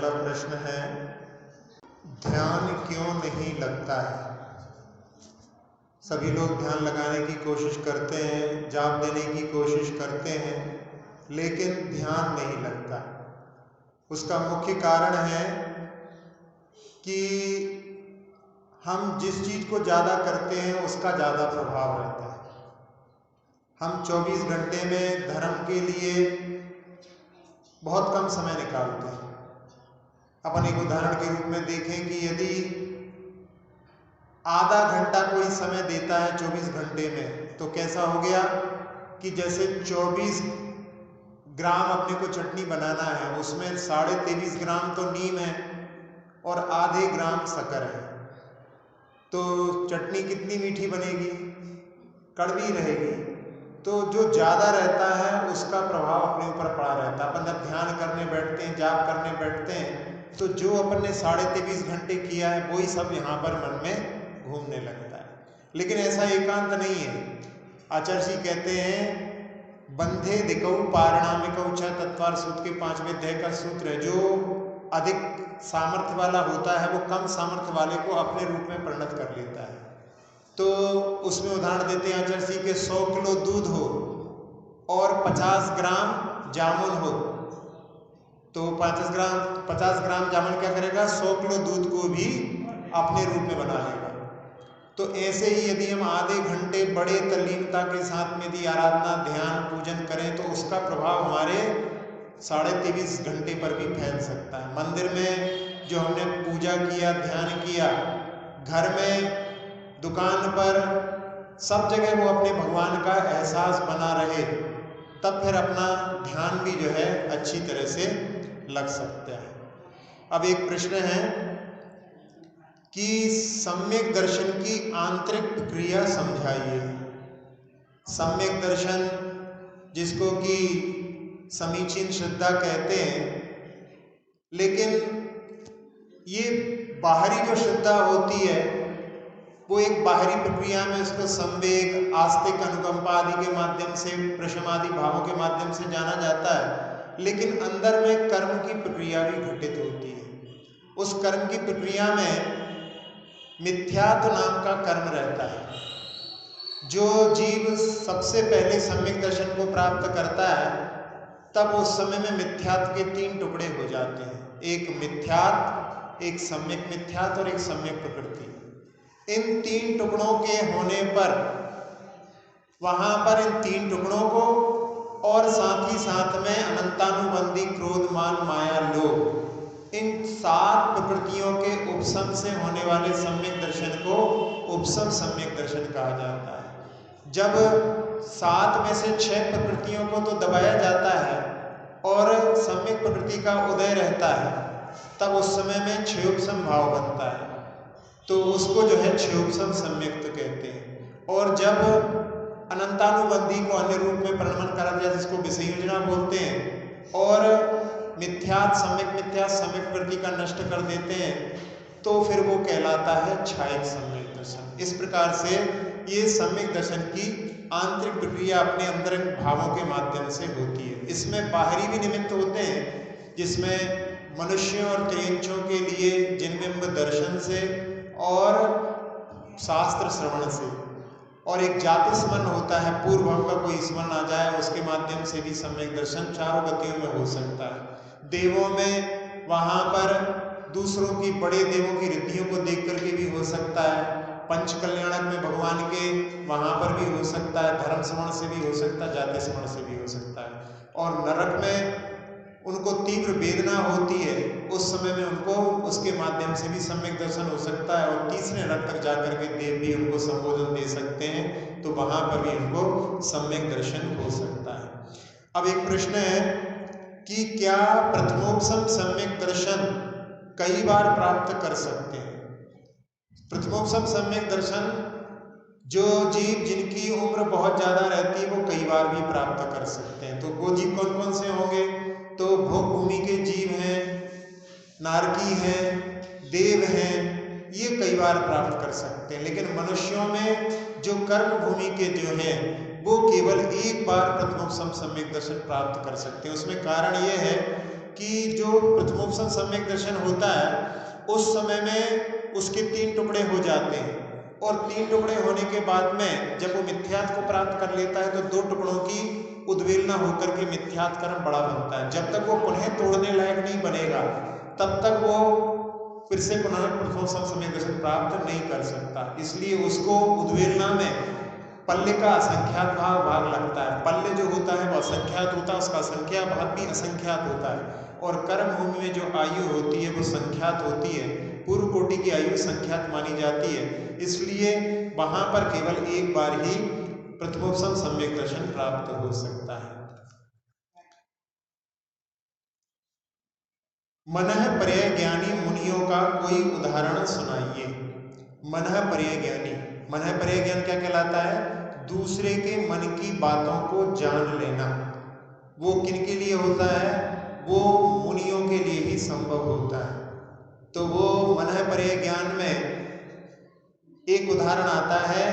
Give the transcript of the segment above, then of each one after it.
अगला प्रश्न है, ध्यान क्यों नहीं लगता है? सभी लोग ध्यान लगाने की कोशिश करते हैं, जाप देने की कोशिश करते हैं, लेकिन ध्यान नहीं लगता। उसका मुख्य कारण है कि हम जिस चीज़ को ज़्यादा करते हैं उसका ज़्यादा प्रभाव रहता है। हम 24 घंटे में धर्म के लिए बहुत कम समय निकालते हैं। अपन एक उदाहरण के रूप में देखें कि यदि आधा घंटा कोई समय देता है 24 घंटे में, तो कैसा हो गया कि जैसे 24 ग्राम अपने को चटनी बनाना है, उसमें 23.5 ग्राम तो नीम है और आधे ग्राम शक्कर है, तो चटनी कितनी मीठी बनेगी? कड़वी रहेगी। तो जो ज़्यादा रहता है उसका प्रभाव अपने ऊपर पड़ा रहता है। अपन जब ध्यान करने बैठते हैं, जाप करने बैठते हैं, तो जो अपन ने 23.5 घंटे किया है वही सब यहाँ पर मन में घूमने लगता है। लेकिन ऐसा एकांत नहीं है। आचार्य जी कहते हैं, बंधे दिकौ पारणामिकौ च तत्वार सूत्र के 5वें अध्याय का सूत्र है। जो अधिक सामर्थ्य वाला होता है वो कम सामर्थ्य वाले को अपने रूप में परिणत कर लेता है। तो उसमें उदाहरण देते हैं आचार्य जी के 100 किलो दूध हो और 50 ग्राम जामुन हो, तो 50 ग्राम जामुन क्या करेगा? 100 किलो दूध को भी अपने रूप में बना लेगा। तो ऐसे ही यदि हम आधे घंटे बड़े तल्लीनता के साथ में यदि आराधना, ध्यान, पूजन करें तो उसका प्रभाव हमारे 23.5 घंटे पर भी फैल सकता है। मंदिर में जो हमने पूजा किया, ध्यान किया, घर में, दुकान पर, सब जगह वो अपने भगवान का एहसास बना रहे, तब फिर अपना ध्यान भी जो है अच्छी तरह से लग सकता है। अब एक प्रश्न है कि सम्यक दर्शन की आंतरिक प्रक्रिया समझाइए। सम्यक दर्शन, जिसको कि समीचीन श्रद्धा कहते हैं, लेकिन ये बाहरी जो श्रद्धा होती है वो एक बाहरी प्रक्रिया में उसको संवेग, आस्तिक, अनुकंपा आदि के माध्यम से, प्रशमादि भावों के माध्यम से जाना जाता है, लेकिन अंदर में कर्म की प्रक्रिया भी घटित होती है। उस कर्म की प्रक्रिया में मिथ्यात्व नाम का कर्म रहता है। जो जीव सबसे पहले सम्यक दर्शन को प्राप्त करता है, तब उस समय में मिथ्यात्व के 3 टुकड़े हो जाते हैं। एक मिथ्यात्व, एक सम्यक मिथ्यात्व और एक सम्यक प्रकृति। इन 3 टुकड़ों के होने पर वहां पर इन 3 टुकड़ों को और साथ ही साथ में अनंतानुबंधी क्रोध, मान, माया, लोभ, इन 7 प्रकृतियों के उपशम से होने वाले सम्यक दर्शन को उपशम सम्यक दर्शन कहा जाता है। जब 7 में से 6 प्रकृतियों को तो दबाया जाता है और सम्यक प्रकृति का उदय रहता है, तब उस समय में क्षयोपशम भाव बनता है, तो उसको जो है क्षयोपशम सम्यक्त कहते हैं। और जब अनंतानुबंधी को अन्य रूप में प्रणमन करा जाए, जिसको विसंयोजना बोलते हैं, और मिथ्यात्, सम्यक मिथ्यात्, सम्यक प्रकृति का नष्ट कर देते हैं, तो फिर वो कहलाता है छायक सम्यक दर्शन। इस प्रकार से ये सम्यक दर्शन की आंतरिक प्रक्रिया अपने अंदर भावों के माध्यम से होती है। इसमें बाहरी भी निमित्त होते हैं, जिसमें मनुष्यों और त्रियंचों के लिए जिनबिंब दर्शन से और शास्त्र श्रवण से, और एक जाति स्मरण होता है, पूर्व भाव का कोई स्मरण आ जाए, उसके माध्यम से भी सम्यक दर्शन चारों गतियों में हो सकता है। देवों में वहां पर दूसरों की, बड़े देवों की रिद्धियों को देख करके भी हो सकता है। पंच कल्याणक में भगवान के वहां पर भी हो सकता है, धर्म स्मरण से भी हो सकता है, जाति स्मरण से भी हो सकता है। और नरक में उनको तीव्र वेदना होती है, उस समय में उनको उसके माध्यम से भी सम्यक दर्शन हो सकता है, और तीसरे नरक तक जाकर के देव भी उनको संबोधन दे सकते हैं, तो वहां पर भी उनको सम्यक दर्शन हो सकता है। अब एक प्रश्न है कि क्या प्रथमोपशम सम्यक दर्शन कई बार प्राप्त कर सकते हैं? प्रथमोपशम सम्यक दर्शन जो जीव जिनकी उम्र बहुत ज्यादा रहती है वो कई बार भी प्राप्त कर सकते हैं। तो वो जीव कौन कौन से होंगे? तो भोग भूमि के जीव हैं, नारकी हैं, देव हैं, ये कई बार प्राप्त कर सकते हैं। लेकिन मनुष्यों में जो कर्म भूमि के जो हैं वो केवल एक बार प्रथमोपशम सम्यक दर्शन प्राप्त कर सकते हैं। उसमें कारण ये है कि जो प्रथमोपसन सम्यक दर्शन होता है उस समय में उसके 3 टुकड़े हो जाते हैं, और 3 टुकड़े होने के बाद में जब वो मिथ्यात्व को प्राप्त कर लेता है तो 2 टुकड़ों की उद्वेलना होकर के मिथ्यात्व कर्म बड़ा बनता है। जब तक वो पुनः तोड़ने लायक नहीं बनेगा तब तक वो फिर से पुनः प्रथमोपसन सम्यक दर्शन प्राप्त नहीं कर सकता। इसलिए उसको उद्वेलना में पल्ले का असंख्यात भाग लगता है। पल्ले जो होता है वो असंख्यात होता है, उसका संख्या भाग भी असंख्यात होता है, और कर्म भूमि में जो आयु होती है वो संख्यात होती है। पूर्व कोटि की आयु संख्यात मानी जाती है, इसलिए वहां पर केवल एक बार ही प्रथमोपसन सम्यक दर्शन प्राप्त हो सकता है। मनः पर्यय ज्ञानी मुनियों का कोई उदाहरण सुनाइए। मनः पर्यय ज्ञानी, मनः पर्यय ज्ञान क्या कहलाता है? दूसरे के मन की बातों को जान लेना। वो किनके लिए होता है? वो मुनियों के लिए ही संभव होता है। तो वो मनः पर्यय ज्ञान में एक उदाहरण आता है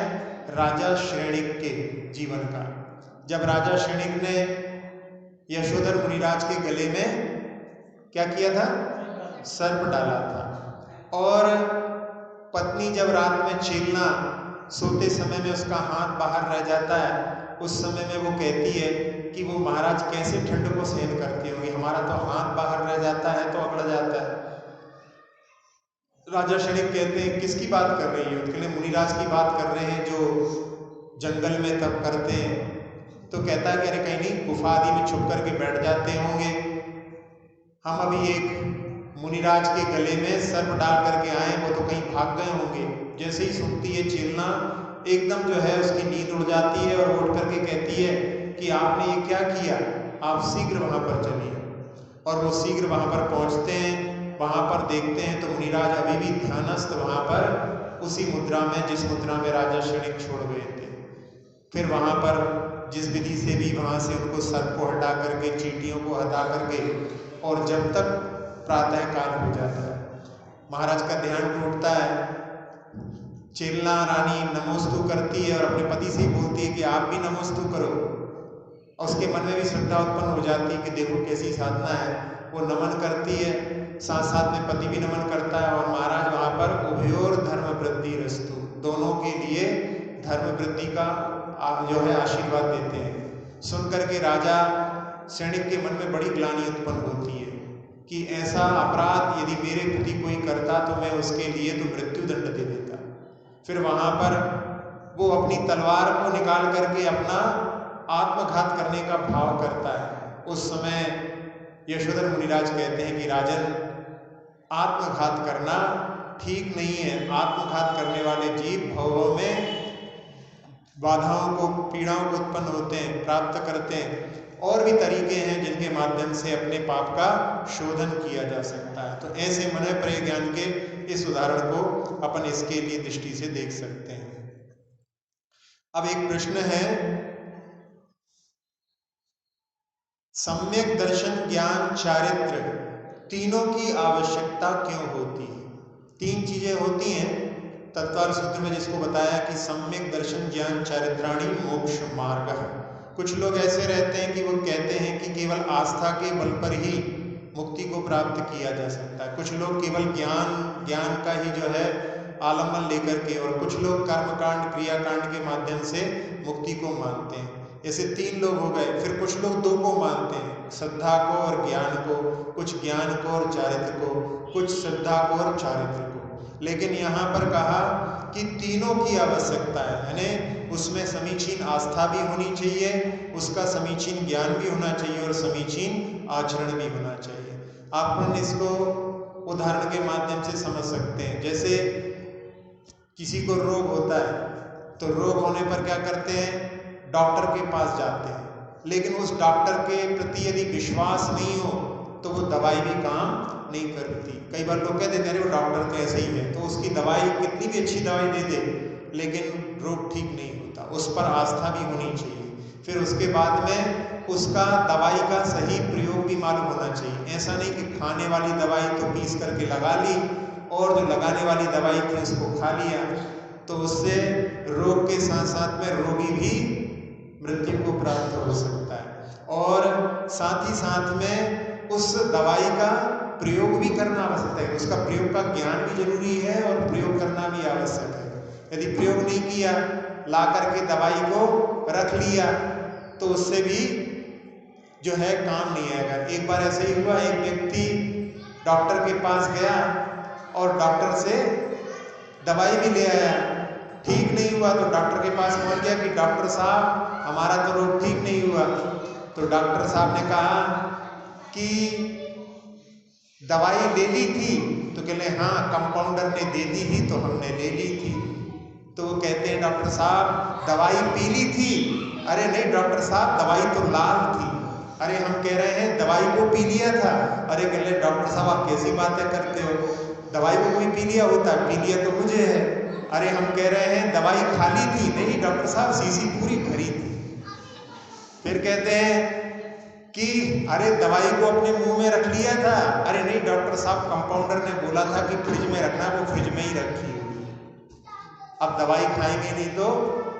राजा श्रेणिक के जीवन का। जब राजा श्रेणिक ने यशोधर मुनिराज के गले में क्या किया था? सर्प डाला था, और पत्नी जब रात में चेलना सोते समय में उसका हाथ बाहर रह जाता है, उस समय में वो कहती है कि वो महाराज कैसे ठंड को सहन करते होंगे, हमारा तो हाथ बाहर रह जाता है तो अकड़ जाता है। राजा श्रेणिक कहते हैं किसकी बात कर रही है? उसके लिए मुनिराज की बात कर रहे हैं जो जंगल में तप करते हैं। तो कहता है कि अरे कहीं नहीं, गुफा आदि में छुप करके बैठ जाते होंगे, हम अभी एक मुनिराज के गले में सर्प डाल करके आए, वो तो कहीं भाग गए होंगे। जैसे ही सुनती है चेलना, एकदम जो है उसकी नींद उड़ जाती है और उठ करके कहती है कि आपने ये क्या किया, आप शीघ्र वहां पर चलिए। और वो शीघ्र वहां पर पहुंचते हैं। वहां पर देखते हैं तो मुनिराज अभी भी ध्यानस्थ वहां पर उसी मुद्रा में जिस मुद्रा में राजा श्रेणिक छोड़ गए थे। फिर वहां पर जिस विधि से भी वहां से उनको सर्प को हटा करके, चींटियों को हटा करके, और जब तक प्रातः काल हो जाता है, महाराज का ध्यान टूटता है। चेलना रानी नमोस्तु करती है और अपने पति से ही बोलती है कि आप भी नमोस्तु करो, और उसके मन में भी श्रद्धा उत्पन्न हो जाती है कि देखो कैसी साधना है। वो नमन करती है, साथ साथ में पति भी नमन करता है, और महाराज वहां पर उभयोर धर्म वृद्धि रस्तु, दोनों के लिए धर्म वृद्धि का जो है आशीर्वाद देते हैं। सुन करके राजा श्रेणिक के मन में बड़ी ग्लानि उत्पन्न होती है कि ऐसा अपराध यदि मेरे प्रति कोई करता तो मैं उसके लिए तो मृत्यु दंड दे देता। फिर वहां पर वो अपनी तलवार को निकाल करके अपना आत्मघात करने का भाव करता है। उस समय यशोधर मुनिराज कहते हैं कि राजन, आत्मघात करना ठीक नहीं है। आत्मघात करने वाले जीव भवों में बाधाओं को, पीड़ाओं को उत्पन्न होते हैं, प्राप्त करते हैं। और भी तरीके हैं जिनके माध्यम से अपने पाप का शोधन किया जा सकता है। तो ऐसे मनः पर्यय ज्ञान के इस उदाहरण को अपन इसके लिए दृष्टि से देख सकते हैं। अब एक प्रश्न है, सम्यक दर्शन, ज्ञान, चारित्र, तीनों की आवश्यकता क्यों होती है? 3 चीजें होती हैं तत्वार सूत्र में, जिसको बताया कि सम्यक दर्शन, ज्ञान, चारित्राणि मोक्ष मार्ग है। कुछ लोग ऐसे रहते हैं कि वो कहते हैं कि केवल आस्था के बल पर ही मुक्ति को प्राप्त किया जा सकता है। कुछ लोग केवल ज्ञान का ही जो है आलम्बन लेकर के, और कुछ लोग कर्मकांड, क्रियाकांड के माध्यम से मुक्ति को मानते हैं। ऐसे 3 लोग हो गए। फिर कुछ लोग 2 को मानते हैं, श्रद्धा को और ज्ञान को, कुछ ज्ञान को और चारित्र को, कुछ श्रद्धा को और चारित्र को। लेकिन यहाँ पर कहा कि तीनों की आवश्यकता है, यानी उसमें समीचीन आस्था भी होनी चाहिए, उसका समीचीन ज्ञान भी होना चाहिए और समीचीन आचरण भी होना चाहिए। आप इसको उदाहरण के माध्यम से समझ सकते हैं। जैसे किसी को रोग होता है तो रोग होने पर क्या करते हैं? डॉक्टर के पास जाते हैं, लेकिन उस डॉक्टर के प्रति यदि विश्वास नहीं हो तो वो दवाई भी काम नहीं करती। कई बार लोग कहते हैं अरे वो डॉक्टर तो ऐसे ही है, तो उसकी दवाई कितनी भी अच्छी दवाई दे दे लेकिन रोग ठीक नहीं होता। उस पर आस्था भी होनी चाहिए। फिर उसके बाद में उसका दवाई का सही प्रयोग भी मालूम होना चाहिए। ऐसा नहीं कि खाने वाली दवाई तो पीस करके लगा ली और जो लगाने वाली दवाई थी उसको खा लिया, तो उससे रोग के साथ साथ में रोगी भी मृत्यु को प्राप्त हो सकता है। और साथ ही साथ में उस दवाई का प्रयोग भी करना आवश्यक है, उसका प्रयोग का ज्ञान भी जरूरी है और प्रयोग करना भी आवश्यक है। यदि प्रयोग नहीं किया, ला करके दवाई को रख लिया, तो उससे भी जो है काम नहीं आएगा। एक बार ऐसे ही हुआ, एक व्यक्ति डॉक्टर के पास गया और डॉक्टर से दवाई भी ले आया, ठीक नहीं हुआ, तो डॉक्टर के पास पहुंच गया कि डॉक्टर साहब हमारा तो रोग ठीक नहीं हुआ। तो डॉक्टर साहब ने कहा कि दवाई ले ली थी, तो कहले हाँ कंपाउंडर ने दे दी थी तो हमने ले ली थी। तो वो कहते हैं डॉक्टर साहब दवाई पी ली थी। अरे नहीं डॉक्टर साहब दवाई तो लाल थी। अरे हम कह रहे हैं दवाई को पी लिया था। अरे कहले डॉक्टर साहब आप कैसी बातें करते हो, दवाई को कोई पी लिया होता, पी लिया तो मुझे है। अरे हम कह रहे हैं दवाई खाली थी। नहीं डॉक्टर साहब शीशी पूरी भरी थी। फिर कहते हैं कि अरे दवाई को अपने मुंह में रख लिया था। अरे नहीं डॉक्टर साहब कंपाउंडर ने बोला था कि फ्रिज में रखना, वो फ्रिज में ही रखी हुई। अब दवाई खाएंगे नहीं तो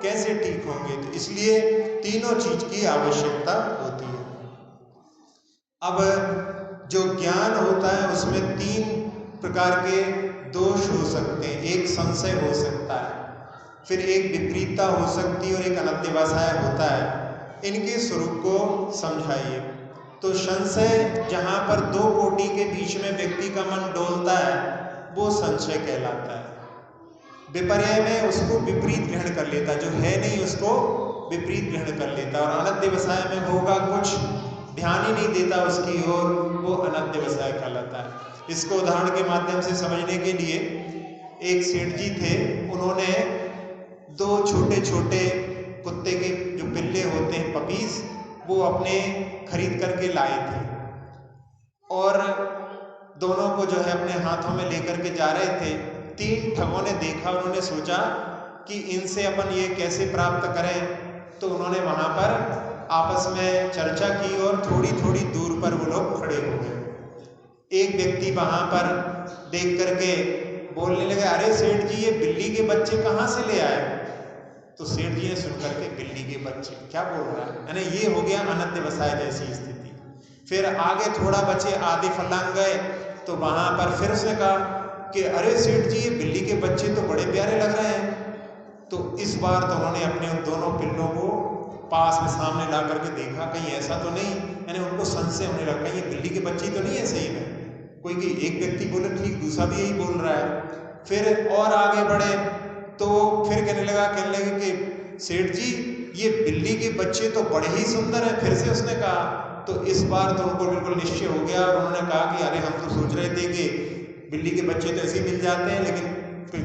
कैसे ठीक होंगे। तो इसलिए तीनों चीज की आवश्यकता होती है। अब जो ज्ञान होता है उसमें 3 प्रकार के दोष हो सकते हैं। एक संशय हो सकता है, फिर एक विपरीतता हो सकती है और एक अनध्यवसाय होता है। इनके स्वरूप को समझाइए। तो संशय जहाँ पर 2 कोटि के बीच में व्यक्ति का मन डोलता है वो संशय कहलाता है। विपर्य में उसको विपरीत ग्रहण कर लेता, जो है नहीं उसको विपरीत ग्रहण कर लेता। और अनध्यवसाय में होगा कुछ ध्यान ही नहीं देता उसकी ओर, वो अनध्यवसाय कहलाता है। इसको उदाहरण के माध्यम से समझने के लिए एक सेठ जी थे, उन्होंने 2 छोटे छोटे कुत्ते के जो पिल्ले होते हैं पपीज, वो अपने खरीद करके लाए थे और दोनों को जो है अपने हाथों में लेकर के जा रहे थे। 3 ठगों ने देखा, उन्होंने सोचा कि इनसे अपन ये कैसे प्राप्त करें। तो उन्होंने वहां पर आपस में चर्चा की और थोड़ी थोड़ी दूर पर वो लोग खड़े हो गए। एक व्यक्ति वहां पर देख करके बोलने लगे, अरे सेठ जी ये बिल्ली के बच्चे कहाँ से ले आए। तो सेठ जी ने सुनकर के बिल्ली के बच्चे क्या बोल रहा है, यानी ये हो गया अनध्यवसाय जैसी स्थिति। फिर आगे थोड़ा बचे, आधे फलांग गए, तो वहां पर फिर उसने कहा कि अरे सेठ जी ये बिल्ली के बच्चे तो बड़े प्यारे लग रहे हैं। तो इस बार तो उन्होंने अपने उन दोनों पिल्लों को पास में सामने ला करके देखा, कहीं ऐसा तो नहीं, यानी उनको संशय होने लगा ये बिल्ली के बच्चे तो नहीं है सही में। कोई कि एक व्यक्ति बोले ठीक, दूसरा भी यही बोल रहा है। फिर और आगे बढ़े तो फिर कहने लगे कि सेठ जी ये बिल्ली के बच्चे तो बड़े ही सुंदर हैं। फिर से उसने कहा, तो इस बार तो उनको बिल्कुल निश्चय हो गया और उन्होंने कहा कि अरे हम तो सोच रहे थे कि बिल्ली के बच्चे तो ऐसे ही मिल जाते हैं, लेकिन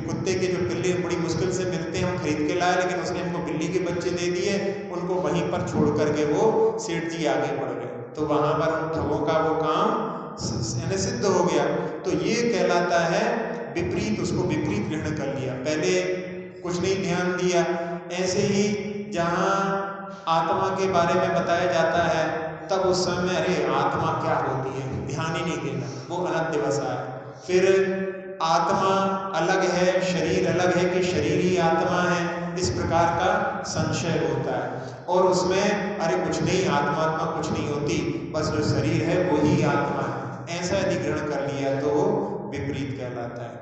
कुत्ते के जो पिल्ले बड़ी मुश्किल से मिलते हैं, हम खरीद के लाए, लेकिन उसने हमको बिल्ली के बच्चे दे दिए। उनको वहीं पर छोड़ करके वो सेठ जी आगे बढ़ गए। तो वहां पर उन ठगों का वो काम सिद्ध हो गया। तो ये कहलाता है विपरीत, उसको विपरीत ग्रहण कर लिया, पहले कुछ नहीं ध्यान दिया। ऐसे ही जहाँ आत्मा के बारे में बताया जाता है तब उस समय अरे आत्मा क्या होती है ध्यान ही नहीं देना, वो अनध्यवसाय। फिर आत्मा अलग है, शरीर अलग है कि शरीर ही आत्मा है, इस प्रकार का संशय होता है। और उसमें अरे कुछ नहीं, आत्मा कुछ नहीं होती, बस जो शरीर है वो ही आत्मा है, ऐसा यदि ग्रहण कर लिया तो वो विपरीत कहलाता है।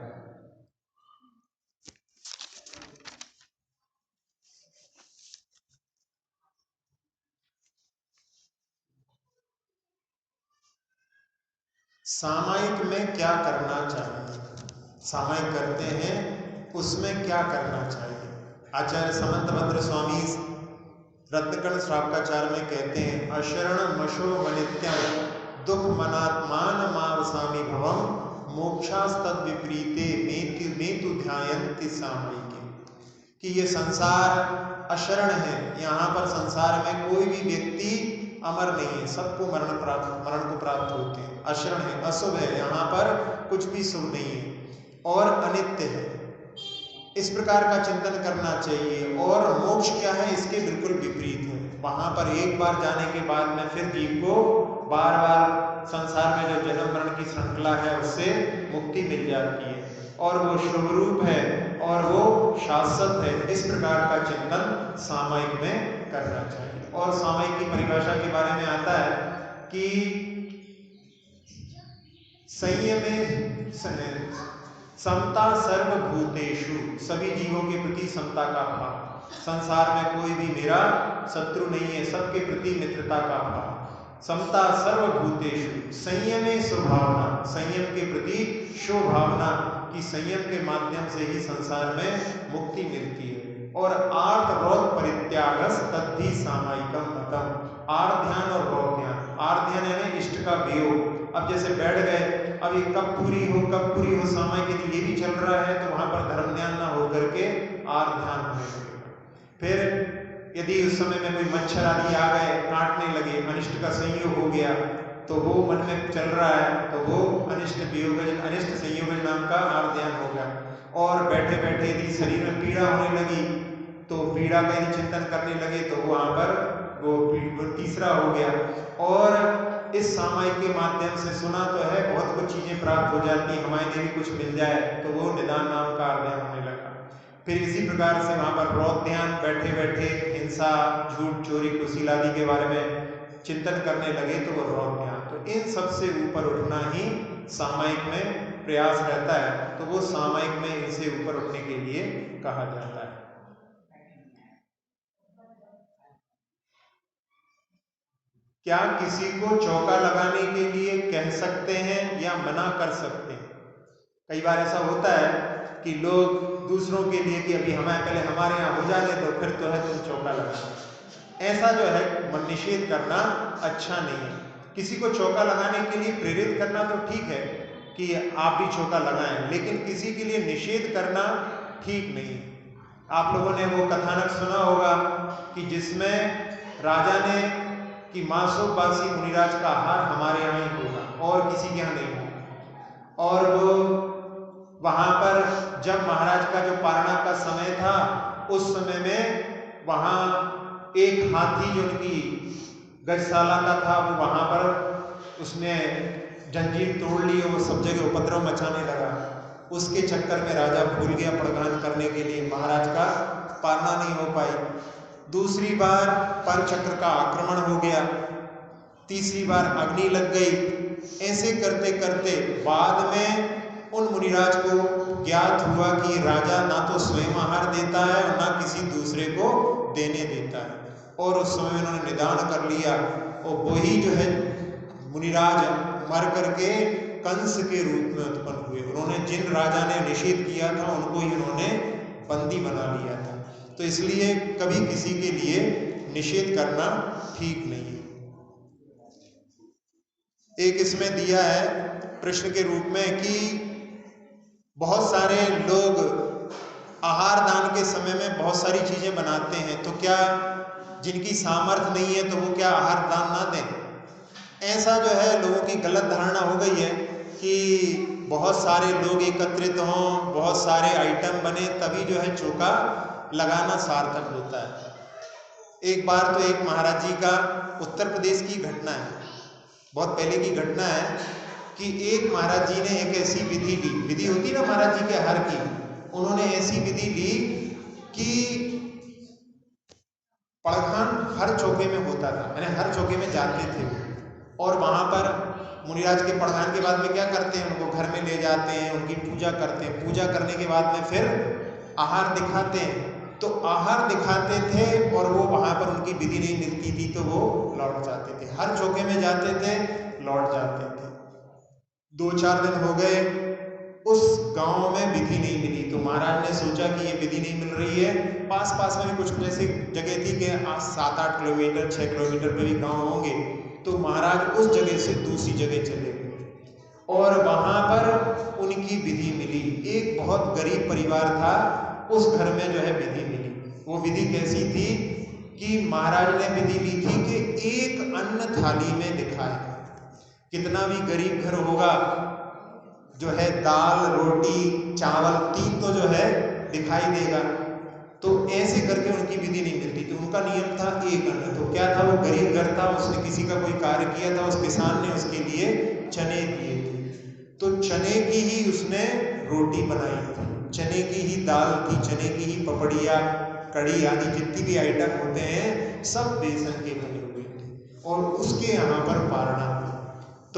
सामायिक में क्या करना चाहिए, सामायिक करते हैं उसमें क्या करना चाहिए। आचार्य समंतभद्र स्वामी रत्नकर्ण श्रावकाचार्य में कहते हैं, अशरण मशो मनित्यम दुख मनात्मान मावसामी भवम मोक्षास्तद विपरीते मेतु ध्यायन्ति सामयिके। कि ये संसार अशरण है, यहाँ पर संसार में कोई भी व्यक्ति अमर नहीं है, सबको मरण को प्राप्त होते हैं। अशरण है, अशुभ है, यहाँ पर कुछ भी शुभ नहीं है और अनित्य है, इस प्रकार का चिंतन करना चाहिए। और मोक्ष क्या है, इसके बिल्कुल विपरीत है। वहां पर एक बार जाने के बाद में फिर जीव को बार बार संसार में जो जन्म मरण की श्रृंखला है उससे मुक्ति मिल जाती है और वो शुभ रूप है और वो शाश्वत है। इस प्रकार का चिंतन सामायिक में करना चाहिए। और सामायिक की परिभाषा के बारे में आता है कि संयमे समता सर्वभूतेषु, सभी जीवों के प्रति समता का भाव। संसार में कोई भी मेरा शत्रु नहीं है, सबके प्रति मित्रता का भाव। समता सर्वभूतेषु, संयमे स्वभावना, संयम के प्रति स्वभावना कि संयम के माध्यम से ही संसार में मुक्ति मिलती है। और आर्थ रौद परित्यागस तद्धि सामायिकम मतम, आर्थ ध्यान और रौद ध्यान। आर्थ ध्यान यानी इष्ट का वियोग। अब जैसे बैठ गए, अब ये कब पूरी हो सामायिक यदि ये भी चल रहा है तो वहां पर धर्म ध्यान ना हो करके आर्थ ध्यान होने लगेगा। फिर यदि उस समय में कोई मच्छर आदि आ गए, काटने लगे, अनिष्ट का संयोग हो गया, तो वो मन में चल रहा है तो वो अनिष्ट वियोग, अनिष्ट संयोग नाम का आर्थ ध्यान होगा। और बैठे बैठे यदि शरीर में पीड़ा होने लगी तो पीड़ा का यदि चिंतन करने लगे तो वहां पर वो तीसरा हो गया। और इस सामायिक के माध्यम से सुना तो है बहुत कुछ चीजें प्राप्त हो जाती हैं, हमारे लिए भी कुछ मिल जाए, तो वो निदान नाम का ध्यान होने लगा। फिर इसी प्रकार से वहां पर रौद ध्यान, बैठे बैठे हिंसा, झूठ, चोरी, कुशील आदि के बारे में चिंतन करने लगे तो वो रौद ध्यान। तो इन सबसे ऊपर उठना ही सामायिक में प्रयास रहता है, तो वो सामायिक में इनसे ऊपर उठने के लिए कहा जाता है। क्या किसी को चौका लगाने के लिए कह सकते हैं या मना कर सकते हैं? कई बार ऐसा होता है कि लोग दूसरों के लिए कि अभी हमें पहले हमारे यहाँ हो जाने तो फिर तो है तुम चौका लगाना, ऐसा जो है मन निषेध करना अच्छा नहीं है। किसी को चौका लगाने के लिए प्रेरित करना तो ठीक है कि आप भी चौका लगाएं, लेकिन किसी के लिए निषेध करना ठीक नहीं। आप लोगों ने वो कथानक सुना होगा कि जिसमें राजा ने कि मासोबासी मुनिराज का आहार हमारे यहाँ ही होगा और किसी के यहाँ नहीं होगा। और वो वहां पर जब महाराज का जो पारणा का समय था उस समय में वहां एक हाथी जो उनकी गजशाला का था वो वहां पर उसने जंजीर तोड़ ली और वो सब जगह उपद्रव मचाने लगा। उसके चक्कर में राजा भूल गया प्रदान करने के लिए, महाराज का पालना नहीं हो पाई। दूसरी बार पंचचक्र का आक्रमण हो गया, तीसरी बार अग्नि लग गई। ऐसे करते करते बाद में उन मुनिराज को ज्ञात हुआ कि राजा ना तो स्वयं आहार देता है और ना किसी दूसरे को देने देता है। और उस समय उन्होंने निदान कर लिया और वही जो है मुनिराज मर करके कंस के रूप में उत्पन्न हुए। उन्होंने जिन राजा ने निषेध किया था उनको ही उन्होंने बंदी बना लिया था। तो इसलिए कभी किसी के लिए निषेध करना ठीक नहीं है। एक इसमें दिया है प्रश्न के रूप में कि बहुत सारे लोग आहार दान के समय में बहुत सारी चीजें बनाते हैं, तो क्या जिनकी सामर्थ्य नहीं है तो वो क्या आहार दान ना दें? ऐसा जो है लोगों की गलत धारणा हो गई है कि बहुत सारे लोग एकत्रित हों, बहुत सारे आइटम बने तभी जो है चौका लगाना सार्थक होता है। एक बार तो एक महाराज जी का उत्तर प्रदेश की घटना है, बहुत पहले की घटना है कि एक महाराज जी ने एक ऐसी विधि ली, विधि होती ना महाराज जी के आहार की, उन्होंने ऐसी विधि ली कि पड़खान हर चौके में होता था, यानी हर चौके में जाते थे और वहां पर मुनिराज के पड़खान के बाद में क्या करते हैं, उनको घर में ले जाते हैं, उनकी पूजा करते हैं। पूजा करने के बाद में फिर आहार दिखाते हैं। तो आहार दिखाते थे और वो वहां पर उनकी विधि नहीं मिलती थी तो वो लौट जाते थे। हर चौके में जाते थे, लौट जाते थे। 2-4 दिन हो गए, उस गांव में विधि नहीं मिली। तो महाराज ने सोचा कि ये विधि नहीं मिल रही है, पास पास में भी कुछ ऐसी जगह थी कि 7-8 किलोमीटर 6 किलोमीटर पे भी गांव होंगे। तो महाराज उस जगह से दूसरी जगह चले गए और वहां पर उनकी विधि मिली। एक बहुत गरीब परिवार था, उस घर में जो है विधि मिली। वो विधि कैसी थी कि महाराज ने विधि ली थी कि एक अन्न थाली में दिखाए। कितना भी गरीब घर होगा जो है दाल रोटी चावल 3 तो जो है दिखाई देगा। तो ऐसे करके उनकी विधि नहीं मिलती। तो उनका नियम था एक अन्न। तो क्या था, वो गरीब घर था, उसने किसी का कोई कार्य किया था, उस किसान ने उसके लिए चने दिए थे। तो चने की ही उसने रोटी बनाई थी, चने की ही दाल थी, चने की ही पपड़िया कड़ी आदि जितनी भी आइटम होते हैं सब बेसन के बने हुए थे और उसके यहाँ पर पारणा थी।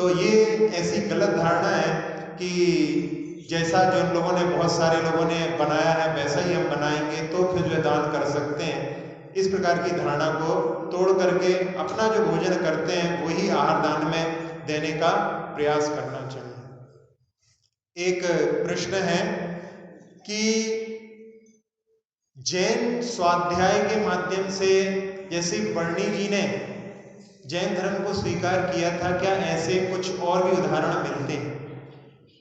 तो ये ऐसी गलत धारणा है कि जैसा जो लोगों ने, बहुत सारे लोगों ने बनाया है वैसा ही हम बनाएंगे तो फिर जो दान कर सकते हैं। इस प्रकार की धारणा को तोड़ करके अपना जो भोजन करते हैं वही आहार दान में देने का प्रयास करना चाहिए। एक प्रश्न है कि जैन स्वाध्याय के माध्यम से, जैसे बर्नी जी ने जैन धर्म को स्वीकार किया था, क्या ऐसे कुछ और भी उदाहरण मिलते हैं?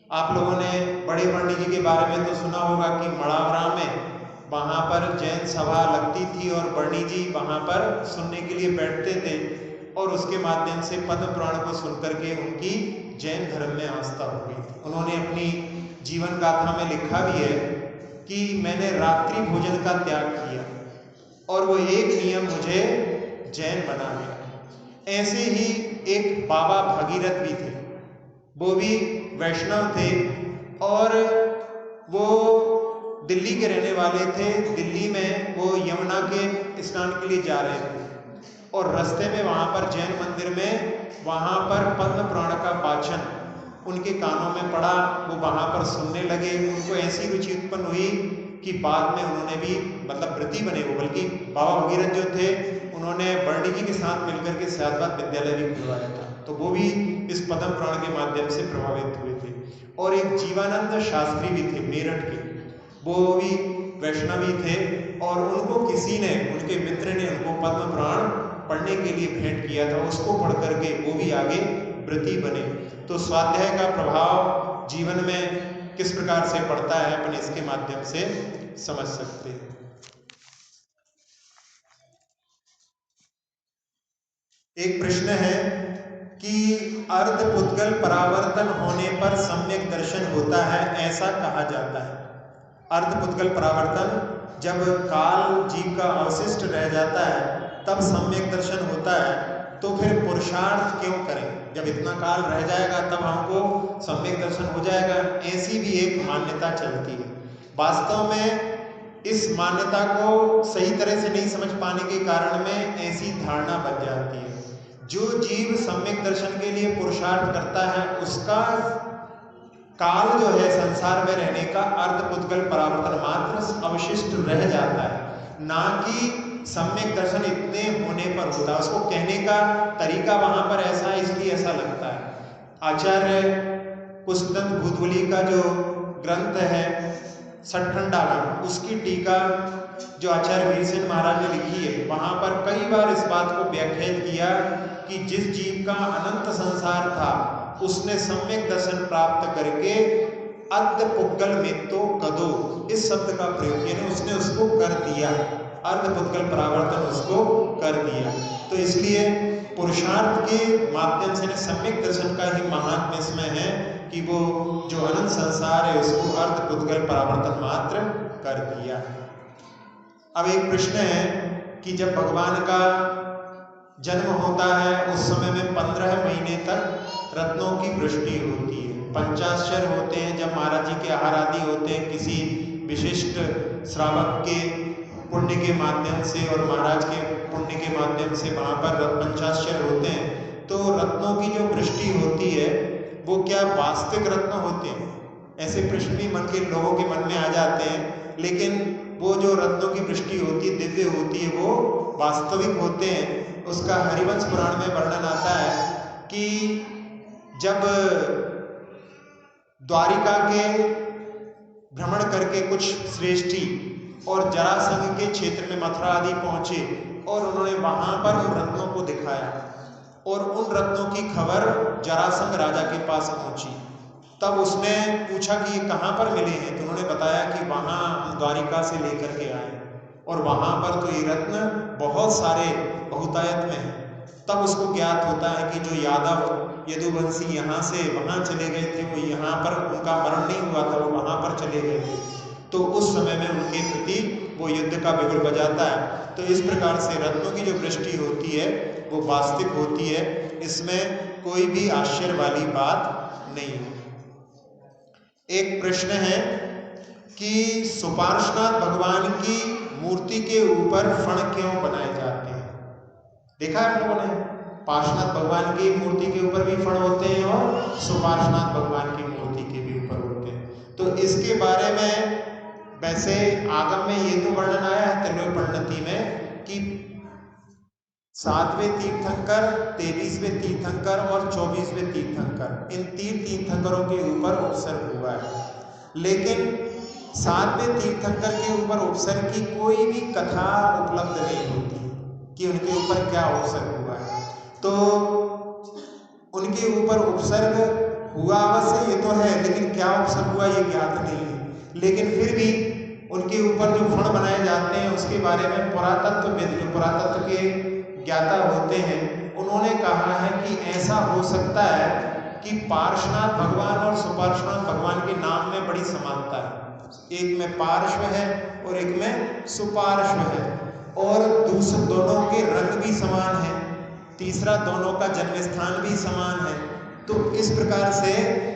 आप लोगों ने बड़े बर्नी जी के बारे में तो सुना होगा कि मड़ावरा में वहाँ पर जैन सभा लगती थी और बर्नी जी वहाँ पर सुनने के लिए बैठते थे और उसके माध्यम से पद्म पुराण को सुनकर के उनकी जैन धर्म में आस्था हो गई थी। उन्होंने अपनी जीवन गाथा में लिखा भी है कि मैंने रात्रि भोजन का त्याग किया और वो एक नियम मुझे जैन बना गया। ऐसे ही एक बाबा भगीरथ भी थे, वो भी वैष्णव थे और वो दिल्ली के रहने वाले थे। दिल्ली में वो यमुना के स्नान के लिए जा रहे थे और रास्ते में वहाँ पर जैन मंदिर में वहाँ पर पद्म पुराण का वाचन उनके कानों में पड़ा। वो वहाँ पर सुनने लगे। उनको ऐसी रुचि उत्पन्न हुई कि बाद में उन्होंने भी मतलब व्रती बने। वो बल्कि बाबा भगीरथ जो थे उन्होंने बर्नी जी के साथ मिलकर के साधवाद विद्यालय भी खुलवाया था, तो वो भी इस पद्म पुराण के माध्यम से प्रभावित हुए थे। और एक जीवानंद शास्त्री भी थे मेरठ के, वो भी वैष्णवी थे और उनको किसी ने, उनके मित्र ने उनको पद्म पुराण पढ़ने के लिए भेंट किया था। उसको पढ़ करके वो भी आगे व्रती बने। तो स्वाध्याय का प्रभाव जीवन में किस प्रकार से पड़ता है अपन इसके माध्यम से समझ सकते हैं। एक प्रश्न है कि अर्ध पुद्गल परावर्तन होने पर सम्यक दर्शन होता है, ऐसा कहा जाता है। अर्ध पुद्गल परावर्तन, जब काल जीव का अवशिष्ट रह जाता है तब सम्यक दर्शन होता है, तो फिर पुरुषार्थ क्यों करें? जब इतना काल रह जाएगा तब हमको सम्यक दर्शन हो जाएगा। ऐसी भी एक मान्यता चलती है। वास्तव में इस मान्यता को सही तरह से नहीं समझ पाने के कारण में ऐसी धारणा बन जाती है। जो जीव सम्यक दर्शन के लिए पुरुषार्थ करता है उसका काल जो है संसार में रहने का अर्ध पुद्गल परावर्तन मात्र अवशिष्ट रह जाता है, ना कि सम्यक दर्शन इतने होने पर होता है। उसको कहने का तरीका वहां पर ऐसा है, इसलिए ऐसा लगता है। आचार्य पुष्पदंत भूतवली का जो ग्रंथ है सठखंडागम, उसकी टीका जो आचार्य वीरसेन महाराज ने लिखी है, वहां पर कई बार इस बात को व्याख्यात किया कि जिस जीव का अनंत संसार था उसने सम्यक दर्शन प्राप्त करके अर्ध पुद्गल में तो कदो, इस शब्द का प्रयोग किया, उसने उसको कर दिया, अर्ध पुद्गल परावर्तन उसको कर दिया। तो इसलिए पुरुषार्थ के माध्यम से सम्यक दर्शन का ही महात्म्य इसमें है कि वो जो अनंत संसार है उसको अर्ध पुद्गल परावर्तन मात्र कर दिया। अब एक प्रश्न है कि जब भगवान का जन्म होता है उस समय में 15 महीने तक रत्नों की वृष्टि होती है, पंचाक्षर होते हैं। जब महाराज जी के आहार आदि होते हैं किसी विशिष्ट श्रावक के पुण्य के माध्यम से और महाराज के पुण्य के माध्यम से वहाँ पर पंचाक्षर होते हैं, तो रत्नों की जो वृष्टि होती है वो क्या वास्तविक रत्न होते हैं? ऐसे प्रश्न भी मन के लोगों के मन में आ जाते हैं। लेकिन वो जो रत्नों की वृष्टि होती है, दिव्य होती है, वो वास्तविक होते हैं। उसका हरिवंश पुराण में वर्णन आता है कि जब द्वारिका के भ्रमण करके कुछ श्रेष्ठी और जरासंध के क्षेत्र में मथुरा आदि पहुंचे और उन्होंने वहां पर उन रत्नों को दिखाया और उन रत्नों की खबर जरासंध राजा के पास पहुंची। तब उसने पूछा कि ये कहाँ पर मिले हैं, तो उन्होंने बताया कि वहां हम द्वारिका से लेकर के आए और वहां पर तो ये रत्न बहुत सारे बहुतायत में है। तब उसको ज्ञात होता है कि जो यादव यदुवंशी यहाँ से वहाँ चले गए थे, वो यहाँ पर उनका मरण नहीं हुआ था, वो वहाँ पर चले गए थे, तो उस समय में उनके प्रति वो युद्ध का बिगुल बजाता है। तो इस प्रकार से रत्नों की जो वृष्टि होती है वो वास्तविक होती है, इसमें कोई भी आश्चर्य वाली बात नहीं है। एक प्रश्न है कि सुपार्श्वनाथ भगवान की मूर्ति के ऊपर फण क्यों बनाए जाते हैं? देखा है आप लोगों ने? पार्श्वनाथ भगवान की मूर्ति के ऊपर भी फण होते हैं और सुपार्श्वनाथ भगवान की मूर्ति के भी ऊपर होते हैं। तो इसके बारे में वैसे आगम में ये तो वर्णन आया है त्रैलोक्य परिणति में कि 7वें तीर्थंकर, 23वें तीर्थंकर और 24वें तीर्थंकर, इन 3 तीर्थंकरों के ऊपर उपसर्ग हुआ है। लेकिन 7वें तीर्थंकर के ऊपर उपसर्ग की कोई भी कथा उपलब्ध नहीं होती कि उनके ऊपर क्या उपसर्ग हुआ है। तो उनके ऊपर उपसर्ग हुआ अवश्य ये तो है, लेकिन क्या उपसर्ग हुआ ये ज्ञात नहीं है। लेकिन फिर भी उनके ऊपर जो फण बनाए जाते हैं उसके बारे में पुरातत्वविद, जो पुरातत्व के ज्ञाता होते हैं, उन्होंने कहा है कि ऐसा हो सकता है कि पार्श्वनाथ भगवान और सुपार्श्वनाथ भगवान के नाम में बड़ी समानता है। एक में पार्श्व है और एक में सुपार्श्व है, और दूसरे दोनों के रंग भी समान है, तीसरा दोनों का जन्म स्थान भी समान है। तो इस प्रकार से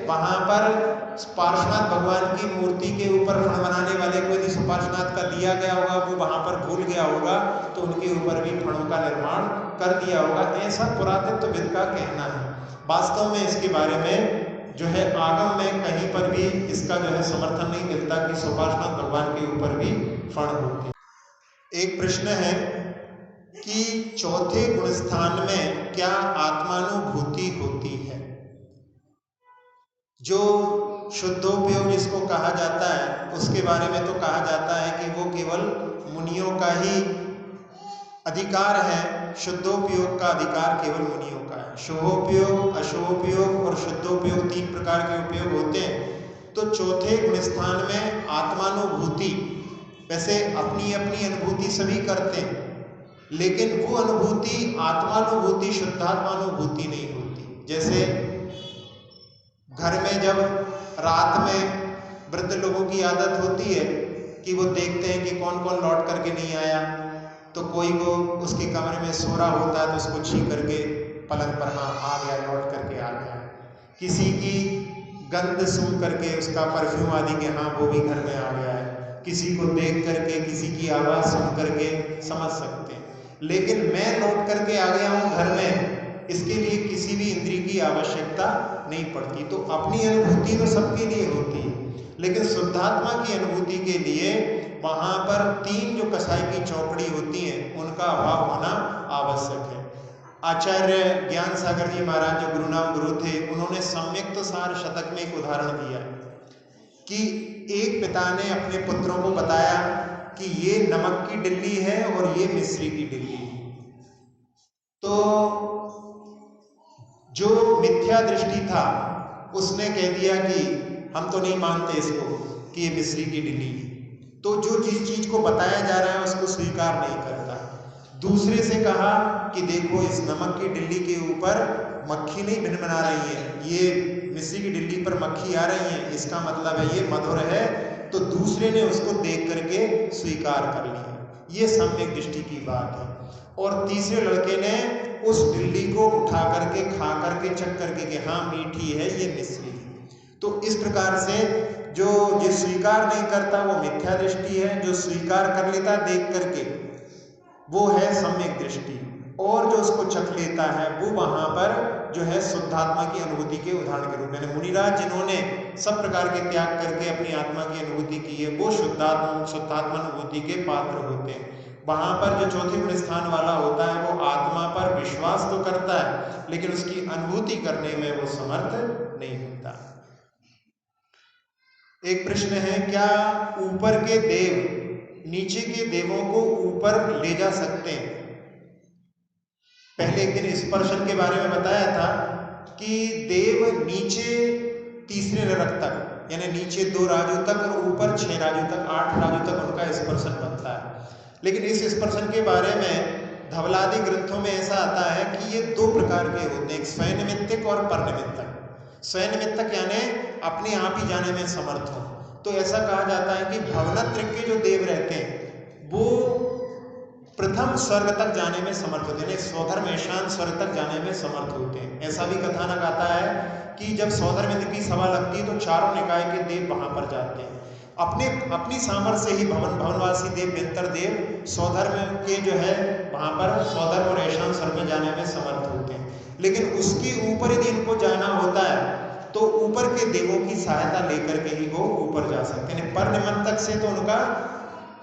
वहां पर पार्श्वनाथ भगवान की मूर्ति के ऊपर फण बनाने वाले को यदि सुपार्श्वनाथ का दिया गया होगा, वो वहां पर भूल गया होगा, तो उनके ऊपर भी फणों का निर्माण कर दिया होगा, ऐसा पुरातत्वविद का कहना है। वास्तव में इसके बारे में जो है आगम में कहीं पर भी इसका जो है समर्थन नहीं मिलता कि सुपार्श्वनाथ भगवान के ऊपर भी फण होते। एक प्रश्न है कि चौथे गुणस्थान में क्या आत्मानुभूति होती है? जो शुद्धोपयोग जिसको कहा जाता है उसके बारे में तो कहा जाता है कि वो केवल मुनियों का ही अधिकार है, शुद्धोपयोग का अधिकार केवल मुनियों का है। शुभोपयोग, अशुभोपयोग और शुद्धोपयोग 3 प्रकार के उपयोग होते हैं। तो चौथे गुणस्थान में आत्मानुभूति, वैसे अपनी अपनी अनुभूति सभी करते हैं, लेकिन वो अनुभूति आत्मानुभूति, शुद्धात्मानुभूति नहीं होती। जैसे घर में जब रात में वृद्ध लोगों की आदत होती है कि वो देखते हैं कि कौन कौन लौट करके नहीं आया, तो कोई को उसके कमरे में सो रहा होता है तो उसको छी करके पलंग पर हाँ आ गया, लौट करके आ गया। किसी की गंध सूंघ करके उसका परफ्यूम आदि के हाँ वो भी घर में आ गया है, किसी को देख करके, किसी की आवाज़ सुन करके समझ सकते हैं। लेकिन मैं लौट करके आ गया हूँ घर में, इसके लिए किसी भी इंद्रिय की आवश्यकता नहीं पड़ती। तो अपनी अनुभूति तो सबके लिए होती है, लेकिन शुद्धात्मा की अनुभूति के लिए वहां पर 3 जो कसाई की चौकड़ी होती हैं उनका अभाव होना आवश्यक है। आचार्य ज्ञान सागर जी महाराज जो गुरुनाम गुरु थे, उन्होंने सम्यक्त सार शतक में एक उदाहरण दिया कि एक पिता ने अपने पुत्रों को बताया कि ये नमक की डिल्ली है और ये मिश्री की डिल्ली है। तो जो मिथ्या दृष्टि था उसने कह दिया कि हम तो नहीं मानते इसको कि ये मिश्री की डिल्ली है। तो जो जिस चीज को बताया जा रहा है उसको स्वीकार नहीं करता। दूसरे से कहा कि देखो इस नमक की डिल्ली के ऊपर मक्खी नहीं भिनभिना रही है, ये मिश्री की डिल्ली पर मक्खी आ रही है, इसका मतलब है ये मधुर है। तो दूसरे ने उसको देख करके स्वीकार कर लिया, ये सम्यक दृष्टि की बात है। और तीसरे लड़के ने उस डिल्ली को उठा करके, खा करके, चख करके कि हाँ मीठी है, ये मिश्री है। तो इस प्रकार से जो स्वीकार नहीं करता वो मिथ्या दृष्टि है, जो स्वीकार कर लेता देख करके वो है सम्यक दृष्टि, और जो उसको चख लेता है वो वहां पर जो है शुद्धात्मा की अनुभूति के उदाहरण के रूप में। मुनिराज जिन्होंने सब प्रकार के त्याग करके अपनी आत्मा की अनुभूति की है वो शुद्धात्मा अनुभूति के पात्र होते हैं। वहां पर जो चौथे गुण स्थान वाला होता है वो आत्मा पर विश्वास तो करता है, लेकिन उसकी अनुभूति करने में वो समर्थ नहीं होता। एक प्रश्न है, क्या ऊपर के देव नीचे के देवों को ऊपर ले जा सकते हैं? पहले एक दिन स्पर्शन के बारे में बताया था कि देव नीचे तीसरे नरक तक, यानी नीचे 2 राजू तक और ऊपर 6 राजू तक, 8 राजू तक उनका स्पर्शन बनता है। लेकिन इस स्पर्शन के बारे में धवलादि ग्रंथों में ऐसा आता है कि ये 2 प्रकार के होते हैं, एक स्वयंनिमित्तक और परनिमित्तक। स्वयंनिमित्तक यानी अपने आप ही जाने में समर्थ हो। तो ऐसा कहा जाता है कि भवनत्रय के जो देव रहते हैं वो प्रथम स्वर्ग तक जाने में समर्थ होते हैं, स्वधर्म ऐशान स्वर्ग तक जाने में समर्थ होते हैं। ऐसा भी कथानक आता है कि जब स्वधर्म की सभा लगती है तो चारों निकाय के देव वहां पर जाते हैं, अपनी सामर्थ्य से ही भवनवासी देव व्यंतर देव स्वधर्म के जो है वहां पर स्वधर्म और ऐशान स्वर्ग में जाने में समर्थ होते हैं। लेकिन उसके ऊपर यदि इनको जाना होता है तो ऊपर के देवों की सहायता लेकर के ही वो ऊपर जा सकते हैं। पर निमंतक से तो उनका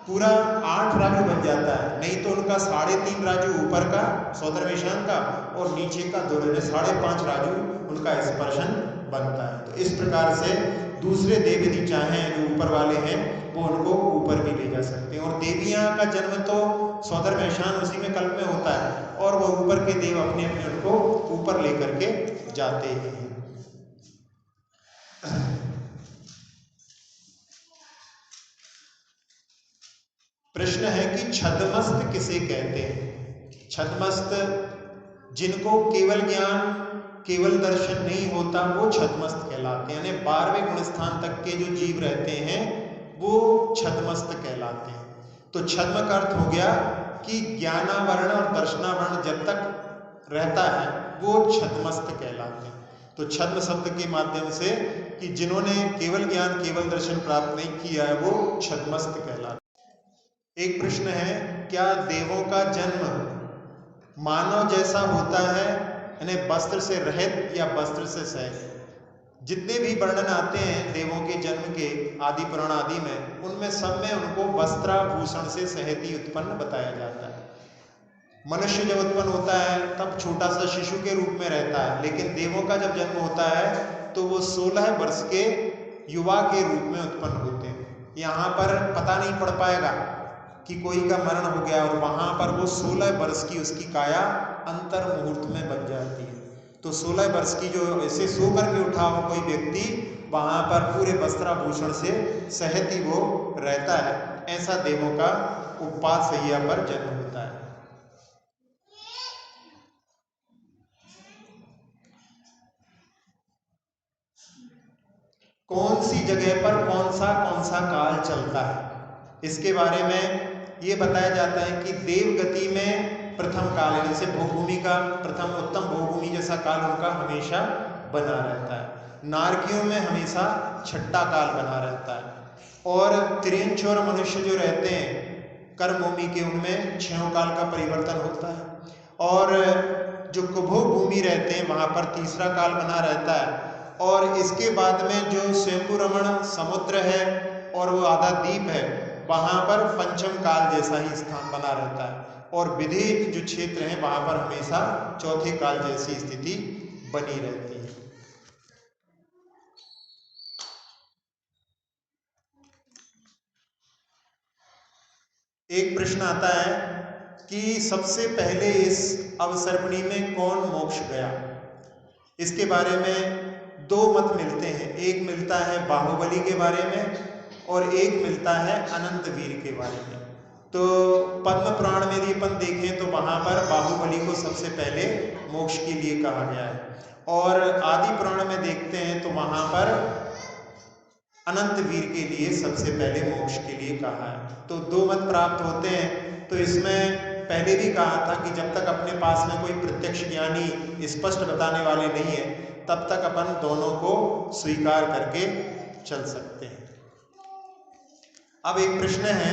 पूरा 8 राजू बन जाता है, नहीं तो उनका 3.5 राजू ऊपर का स्वधर्मेशान का और नीचे का 2 5.5 राजू उनका स्पर्शन बनता है। तो इस प्रकार से दूसरे देव यदि चाहें जो ऊपर वाले हैं वो उनको ऊपर भी ले जा सकते हैं। और देवियां का जन्म तो स्वधर्मेशान उसी में कल्प में होता है और वो ऊपर के देव अपने अपने उनको ऊपर लेकर के जाते हैं। प्रश्न है कि छद्मस्त किसे कहते हैं? छद्मस्त जिनको केवल ज्ञान केवल दर्शन नहीं होता वो छद्मस्त कहलाते हैं, यानी 12वें गुण स्थान तक के जो जीव रहते हैं वो छद्मस्त कहलाते हैं। तो छद्म का अर्थ हो गया कि ज्ञानावरण और दर्शनावरण जब तक रहता है वो छद्मस्त कहलाते हैं। तो छद्म शब्द के माध्यम से कि जिन्होंने केवल ज्ञान केवल दर्शन प्राप्त नहीं किया है वो छद्मस्त कहलाते हैं। एक प्रश्न है, क्या देवों का जन्म मानव जैसा होता है, यानी वस्त्र से रहित या वस्त्र से सहित? जितने भी वर्णन आते हैं देवों के जन्म के आदि पुराण आदि में, उनमें सब में उनको वस्त्राभूषण से सहित ही उत्पन्न बताया जाता है। मनुष्य जब उत्पन्न होता है तब छोटा सा शिशु के रूप में रहता है, लेकिन देवों का जब जन्म होता है तो वो 16 वर्ष के युवा के रूप में उत्पन्न होते हैं। यहाँ पर पता नहीं पड़ पाएगा कि कोई का मरण हो गया और वहां पर वो 16 वर्ष की उसकी काया अंतर मुहूर्त में बन जाती है। तो 16 वर्ष की जो ऐसे सो करके उठा हो कोई व्यक्ति, वहां पर पूरे वस्त्राभूषण से सहित ही वो रहता है। ऐसा देवों का उपवास सैया पर जन्म होता है। कौन सी जगह पर कौन सा काल चलता है, इसके बारे में ये बताया जाता है कि देवगति में प्रथम काल है, जैसे भोगभूमि का प्रथम उत्तम भोगभूमि जैसा काल उनका हमेशा बना रहता है। नारकियों में हमेशा छठा काल बना रहता है। और त्रियंश और मनुष्य जो रहते हैं कर्मभूमि के, उनमें 6 काल का परिवर्तन होता है। और जो कुभो भूमि रहते हैं वहां पर तीसरा काल बना रहता है। और इसके बाद में जो स्वयंभू रमण समुद्र है और वो आधा द्वीप है, वहां पर पंचम काल जैसा ही स्थान बना रहता है। और विधि जो क्षेत्र है वहां पर हमेशा चौथे काल जैसी स्थिति बनी रहती है। एक प्रश्न आता है कि सबसे पहले इस अवसर्पिणी में कौन मोक्ष गया? इसके बारे में 2 मत मिलते हैं। एक मिलता है बाहुबली के बारे में और एक मिलता है अनंत वीर के बारे में। तो पद्म पुराण में यदि अपन देखें तो वहां पर बाहुबली को सबसे पहले मोक्ष के लिए कहा गया है, और आदि पुराण में देखते हैं तो वहां पर अनंत वीर के लिए सबसे पहले मोक्ष के लिए कहा है। तो 2 मत प्राप्त होते हैं। तो इसमें पहले भी कहा था कि जब तक अपने पास में कोई प्रत्यक्ष ज्ञानी स्पष्ट बताने वाले नहीं है तब तक अपन दोनों को स्वीकार करके चल सकते हैं। अब एक प्रश्न है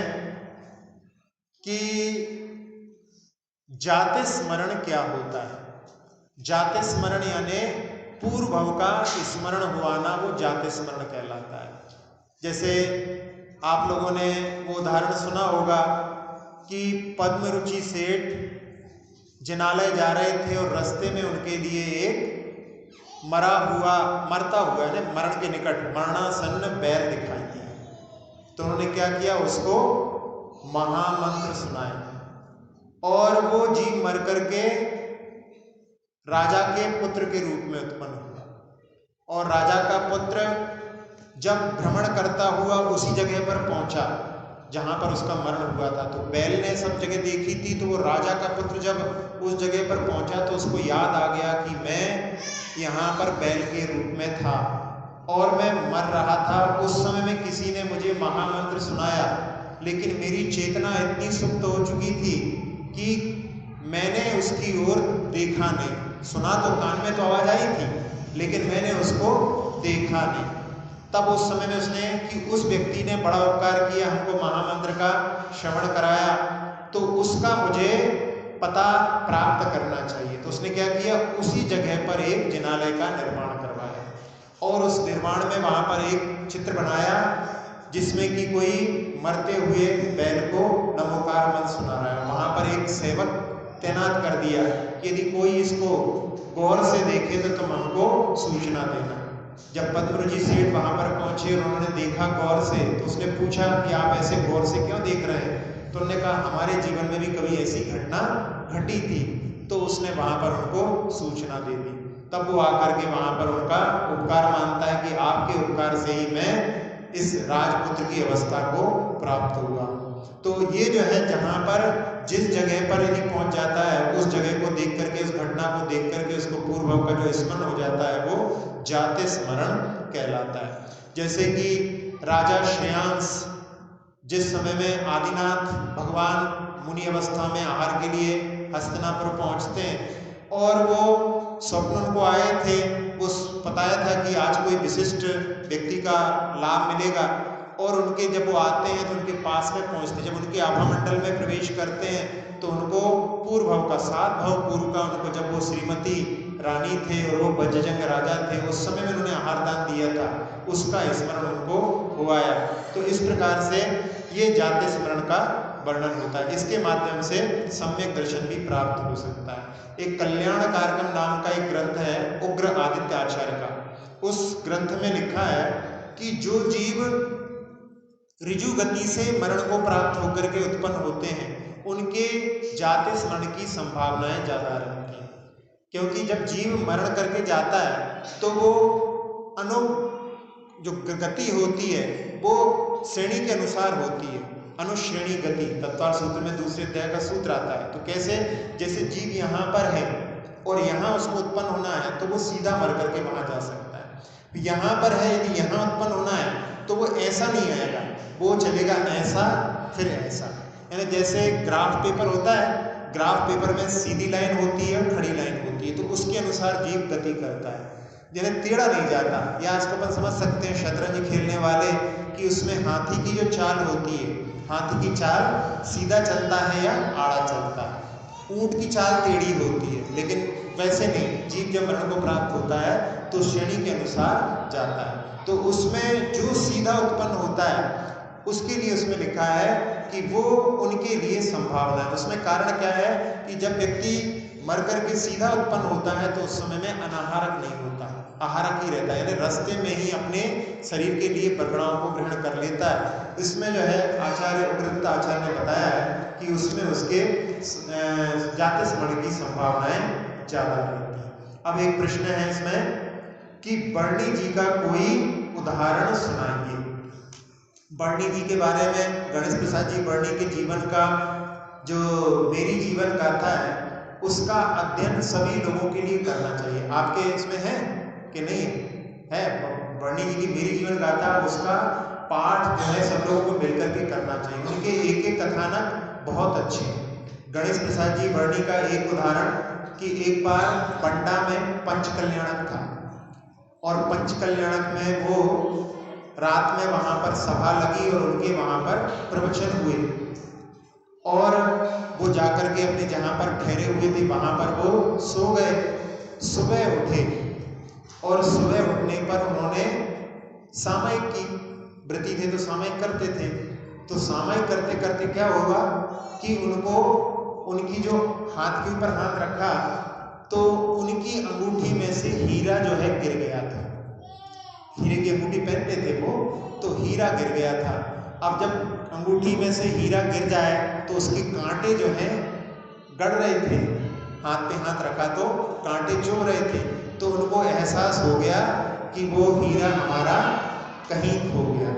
कि जाति स्मरण क्या होता है? जाति स्मरण यानी पूर्व भव का स्मरण हुआना, वो जाति स्मरण कहलाता है। जैसे आप लोगों ने वो उदाहरण सुना होगा कि पद्मरुचि सेठ जिनालय जा रहे थे और रास्ते में उनके लिए एक मरता हुआ है मरण के निकट मरणासन्न बैल दिखाई दिया। तो उन्होंने क्या किया, उसको महामंत्र सुनाया और वो जीव मर करके राजा के पुत्र के रूप में उत्पन्न हुआ। और राजा का पुत्र जब भ्रमण करता हुआ उसी जगह पर पहुंचा जहां पर उसका मरण हुआ था, तो बैल ने सब जगह देखी थी, तो वो राजा का पुत्र जब उस जगह पर पहुंचा तो उसको याद आ गया कि मैं यहाँ पर बैल के रूप में था और मैं मर रहा था। उस समय में किसी ने मुझे महामंत्र सुनाया, लेकिन मेरी चेतना इतनी सुप्त हो चुकी थी कि मैंने उसकी ओर देखा नहीं। सुना तो, कान में तो आवाज आई थी, लेकिन मैंने उसको देखा नहीं। तब उस समय में उसने कि उस व्यक्ति ने बड़ा उपकार किया, हमको महामंत्र का श्रवण कराया, तो उसका मुझे पता प्राप्त करना चाहिए। तो उसने क्या किया, उसी जगह पर एक जिनालय का निर्माण करवाया और उस निर्माण में वहां पर एक चित्र बनाया जिसमें कि कोई मरते हुए बैल को नमोकार मंत्र सुना रहा है। वहां पर एक सेवक तैनात कर दिया, यदि कोई इसको गौर से देखे तो तुम हमको सूचना देना। जब पद्मरुचि सेठ वहां पर पहुंचे और उन्होंने देखा गौर से, तो उसने पूछा कि आप ऐसे गौर से क्यों देख रहे हैं? तो उन्होंने कहा हमारे जीवन में भी कभी ऐसी घटना घटी थी। तो उसने वहां पर उनको सूचना दे दी। तब वो आकर के वहां पर उनका उपकार मानता है कि आपके उपकार से ही मैं इस राजपुत्र की अवस्था को प्राप्त हुआ। तो ये जो है, जहां पर जिस जगह पर यदि पहुंच जाता है, उस जगह को देख करके, उस घटना को देख करके उसको पूर्व का जो स्मरण हो जाता है, वो जाते स्मरण कहलाता है। जैसे कि राजा श्रेयांश जिस समय में आदिनाथ भगवान मुनि अवस्था में आहार के लिए हस्तिनापुर पहुंचते हैं और वो स्वप्न उनको आए थे, उस बताया था कि आज कोई विशिष्ट व्यक्ति का लाभ मिलेगा, और उनके जब वो आते हैं तो उनके पास में पहुंचते, जब उनके आभा मंडल में प्रवेश करते हैं तो उनको पूर्व भाव का, 7 भाव पूर्व का, उनको जब वो श्रीमती रानी थे और वो बज्जजंग राजा थे, उस समय में उन्होंने आहार दान दिया था, उसका स्मरण उनको हुआ है। तो इस प्रकार से ये जाते स्मरण का वर्णन होता है। इसके माध्यम से सम्यक दर्शन भी प्राप्त हो सकता है। एक कल्याण कार्यक्रम नाम का एक ग्रंथ है उग्र आदित्य आचार्य का। उस ग्रंथ में लिखा है कि जो जीव ऋजु गति से मरण को प्राप्त होकर के उत्पन्न होते हैं, उनके जाते स्मरण की संभावनाएं ज्यादा रहती हैं, क्योंकि जब जीव मरण करके जाता है तो वो जो गति होती है वो श्रेणी के अनुसार होती है, अनुश्रेणी गति। तत्वार सूत्र में दूसरे अध्याय का सूत्र आता है। तो कैसे, जैसे जीव यहाँ पर है और यहाँ उसको उत्पन्न होना है तो वो सीधा मर करके वहां जा सकता है। यहाँ पर है, यदि यहाँ उत्पन्न होना है तो वो ऐसा नहीं आएगा, वो चलेगा ऐसा फिर ऐसा। यानी जैसे ग्राफ पेपर होता है, ग्राफ पेपर में सीधी लाइन होती है और खड़ी लाइन होती है, तो उसके अनुसार जीव गति करता है, यानी टेढ़ा नहीं जाता। या इसको अपन समझ सकते हैं शतरंज खेलने वाले कि उसमें हाथी की जो चाल होती है, हाथी की चाल सीधा चलता है या आड़ा चलता है, ऊंट की चाल टेढ़ी होती है, लेकिन वैसे नहीं, जीव जब मरण को प्राप्त होता है तो श्रेणी के अनुसार जाता है। तो उसमें जो सीधा उत्पन्न होता है उसके लिए उसमें लिखा है कि वो उनके लिए संभावना है। उसमें कारण क्या है कि जब व्यक्ति मर करके सीधा उत्पन्न होता है तो उस समय में अनाहारक नहीं होता, आहारक ही रहता है, यानी रास्ते में ही अपने शरीर के लिए प्रगणाओं को ग्रहण कर लेता है। इसमें जो है आचार्य उग्रदत्त आचार्य ने बताया है कि उसमें उसके जाते स्मरण की संभावनाएं ज्यादा रहती है। अब एक प्रश्न है इसमें कि बर्णी जी का कोई उदाहरण सुनाइए। बर्णी जी के बारे में गणेश प्रसाद जी बर्णी के जीवन का जो मेरी जीवन गाथा है उसका अध्ययन सभी लोगों के लिए करना चाहिए। आपके इसमें है कि नहीं है? बर्णी जी की मेरी जीवन गाथा, उसका पाठ जो है सब लोगों को मिलकर के करना चाहिए। उनके एक एक कथानक बहुत अच्छे हैं। गणेश प्रसाद जी बर्णी का एक उदाहरण कि एक बार पंडा में पंचकल्याणक था और पंचकल्याणक में वो रात में वहां पर सभा लगी और उनके वहां पर प्रवचन हुए और वो जाकर के अपने जहां पर ठहरे हुए थे वहां पर वो सो गए। सुबह उठे और सुबह उठने पर उन्होंने सामयिक की व्रती थे तो सामयिक करते थे, तो सामयिक करते करते क्या हुआ कि उनको उनकी जो हाथ के ऊपर हाथ रखा तो उनकी अंगूठी में से हीरा जो है गिर गया था। हीरे की अंगूठी पहनते थे वो, तो हीरा गिर गया था। अब जब अंगूठी में से हीरा गिर जाए तो उसके कांटे जो हैं गड़ रहे थे, हाथ पे हाथ रखा तो कांटे चुभ रहे थे, तो उनको एहसास हो गया कि वो हीरा हमारा कहीं खो गया।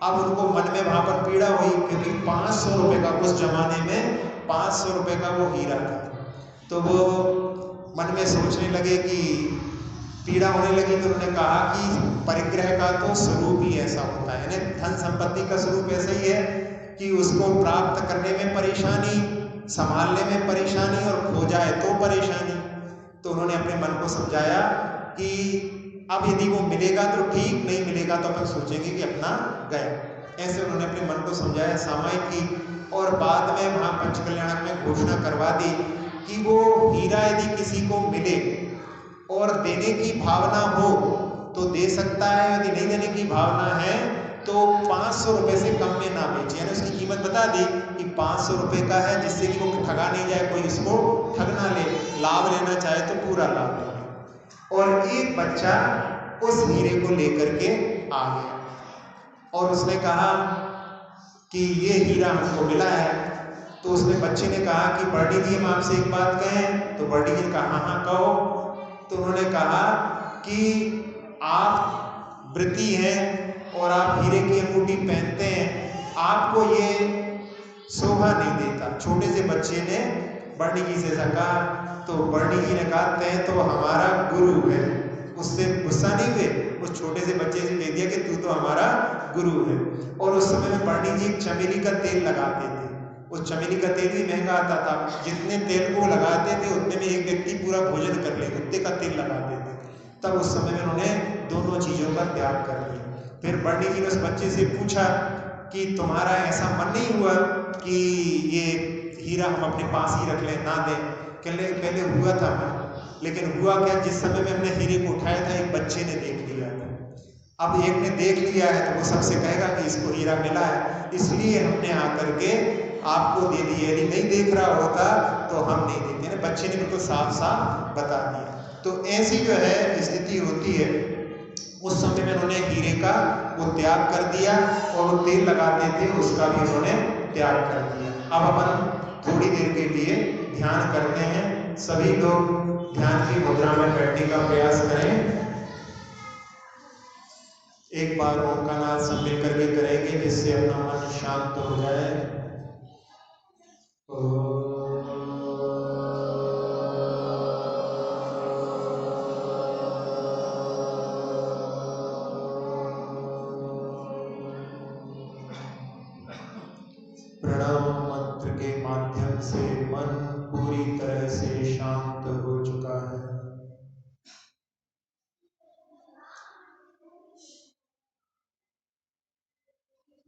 अब उनको मन में वहां पर पीड़ा हुई क्योंकि 500 रुपए का, उस जमाने में 500 रुपए का वो हीरा था। तो वो मन में सोचने लगे कि पीड़ा होने लगी, तो उन्होंने कहा कि परिग्रह का तो स्वरूप ही ऐसा होता है, यानी धन संपत्ति का स्वरूप ऐसा ही है कि उसको प्राप्त करने में परेशानी, संभालने में परेशानी और खो जाए तो परेशानी। तो उन्होंने अपने मन को समझाया कि अब यदि वो मिलेगा तो ठीक, नहीं मिलेगा तो अपन सोचेंगे कि अपना गया। ऐसे उन्होंने अपने मन को समझाया, सामायिक की, और बाद में वहाँ पंचकल्याणक में घोषणा करवा दी कि वो हीरा यदि किसी को मिले और देने की भावना हो तो दे सकता है, यदि नहीं देने की भावना है तो 500 रुपये से कम में ना बेचे। यानी उसकी कीमत बता दी कि 500 रुपये का है, जिससे कि वो ठगा नहीं जाए, कोई इसको ठग ना ले, लाभ लेना चाहे तो पूरा लाभ ले। और एक बच्चा उस हीरे को लेकर के आ गया और उसने कहा कि ये हीरा हमको मिला है। तो उसने बच्चे ने कहा कि बर्डी जी हम आपसे एक बात कहें। तो बर्डी जी ने कहा हाँ हाँ कहो। तो उन्होंने कहा कि आप व्रती हैं और आप हीरे की अंगूठी पहनते हैं, आपको ये शोभा नहीं देता। छोटे से बच्चे ने बर्डी जी से कहा। तो बर्डी जी ने कहा तय तो हमारा गुरु है। उससे गुस्सा नहीं हुए, उस छोटे से बच्चे से कह दिया कि तू तो हमारा गुरु है। और उस समय में बर्डी जी एक चमेली का तेल लगाते थे। उस चमेली का तेल भी महंगा आता था, जितने तेल को लगाते थे उतने में एक व्यक्ति पूरा भोजन कर ले, उतने का तेल लगाते थे। तब उस समय में उन्होंने दोनों चीजों का त्याग कर दिया। फिर बर्डी जी ने उस बच्चे से पूछा कि तुम्हारा ऐसा मन नहीं हुआ कि ये हीरा हम अपने पास ही रख लें, ना दें? कहले पहले हुआ था मन, लेकिन हुआ क्या, जिस समय में हमने हीरे को उठाया था एक बच्चे ने देख लिया था। अब एक ने देख लिया है तो वो सबसे कहेगा कि इसको हीरा मिला है, इसलिए हमने आकर के आपको दे दिए। यदि नहीं देख रहा होता तो हम नहीं देते। बच्चे ने बिल्कुल साफ साफ बता दिया। तो ऐसी जो है स्थिति होती है। उस समय में उन्होंने हीरे का वो त्याग कर दिया और वो तेल लगाते थे उसका भी उन्होंने त्याग कर दिया। अब अपन थोड़ी देर के लिए ध्यान करते हैं। सभी लोग ध्यान की मुद्रा में बैठने का प्रयास करें। एक बार ओम का नाद सब मिल करके करेंगे जिससे अपना मन शांत हो जाए। प्रणव मंत्र के माध्यम से मन पूरी तरह से शांत हो चुका है।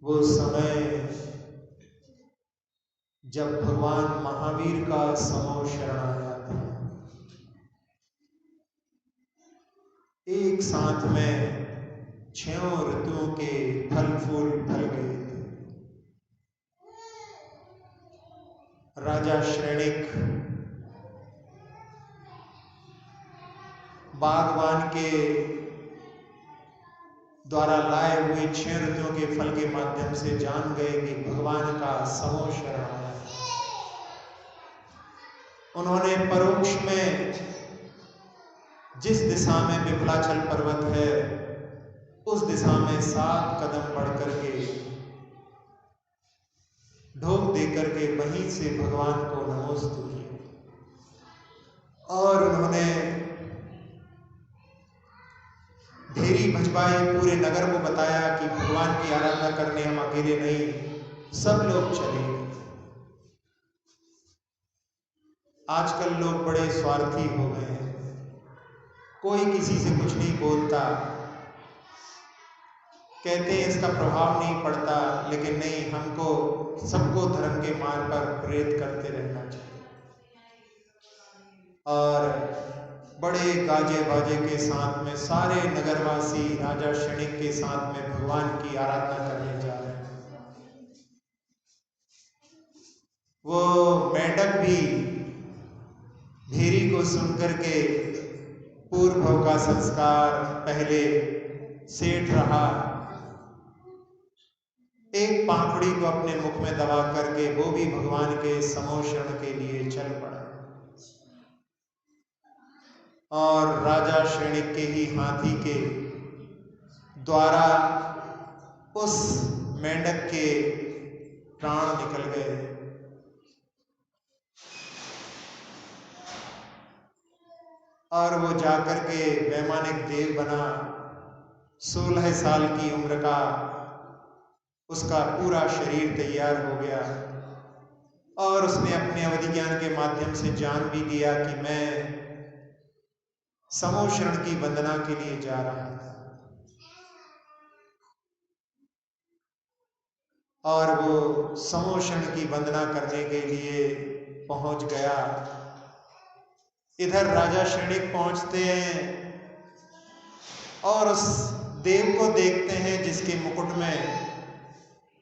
वो समय जब भगवान महावीर का समो शरण आया था। एक साथ में 6 ऋतुओं के फल फूल फल गए थे। राजा श्रेणिक बागवान के द्वारा लाए हुए 6 ऋतुओं के फल के माध्यम से जान गए कि भगवान का समो शरण आया। उन्होंने परोक्ष में जिस दिशा में विपलाचल पर्वत है उस दिशा में 7 कदम बढ़ करके ढोक दे करके वहीं से भगवान को नमोस्तु किया। और उन्होंने ढेरी भजवाए, पूरे नगर को बताया कि भगवान की आराधना करने हम अकेले नहीं, सब लोग चले। आजकल लोग बड़े स्वार्थी हो गए हैं, कोई किसी से कुछ नहीं बोलता, कहते हैं इसका प्रभाव नहीं पड़ता, लेकिन नहीं, हमको सबको धर्म के मार्ग पर प्रेरित करते रहना चाहिए। और बड़े गाजे बाजे के साथ में सारे नगरवासी राजा श्रेणिक के साथ में भगवान की आराधना करने जा रहे हैं। वो मेंढक भी भेरी को सुनकर के पूर्व का संस्कार पहले सेठ रहा, एक पाखड़ी को अपने मुख में दबा करके वो भी भगवान के समोशरण के लिए चल पड़ा। और राजा श्रेणिक के ही हाथी के द्वारा उस मेंढक के प्राण निकल गए। और वो जाकर के वैमानिक देव बना। 16 साल की उम्र का उसका पूरा शरीर तैयार हो गया। और उसने अपने अवधि ज्ञान के माध्यम से जान भी लिया कि मैं समोषण की वंदना के लिए जा रहा था। और वो समोषण की वंदना करने के लिए पहुंच गया। इधर राजा श्रेणिक पहुंचते हैं और उस देव को देखते हैं जिसके मुकुट में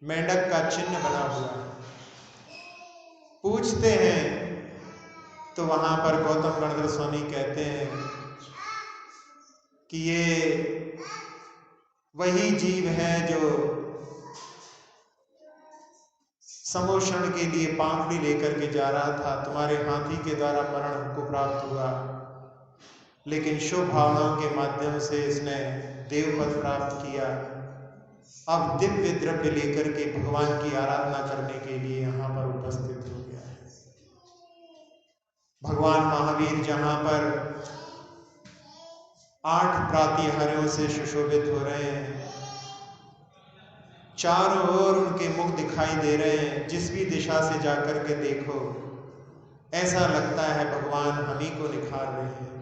मेंढक का चिन्ह बना हुआ है। पूछते हैं तो वहां पर गौतम गणधर स्वामी कहते हैं कि ये वही जीव है जो समोषण के लिए पांखड़ी लेकर के जा रहा था। तुम्हारे हाथी के द्वारा मरण हमको प्राप्त हुआ, लेकिन शुभ भावनाओं के माध्यम से इसने देवपद प्राप्त किया। अब दिव्य द्रव्य लेकर के भगवान की आराधना करने के लिए यहाँ पर उपस्थित हो गया है। भगवान महावीर जहाँ पर 8 प्रातिहार्यों से सुशोभित हो रहे हैं, चारों ओर उनके मुख दिखाई दे रहे हैं। जिस भी दिशा से जाकर के देखो ऐसा लगता है भगवान हम ही को निखार रहे हैं।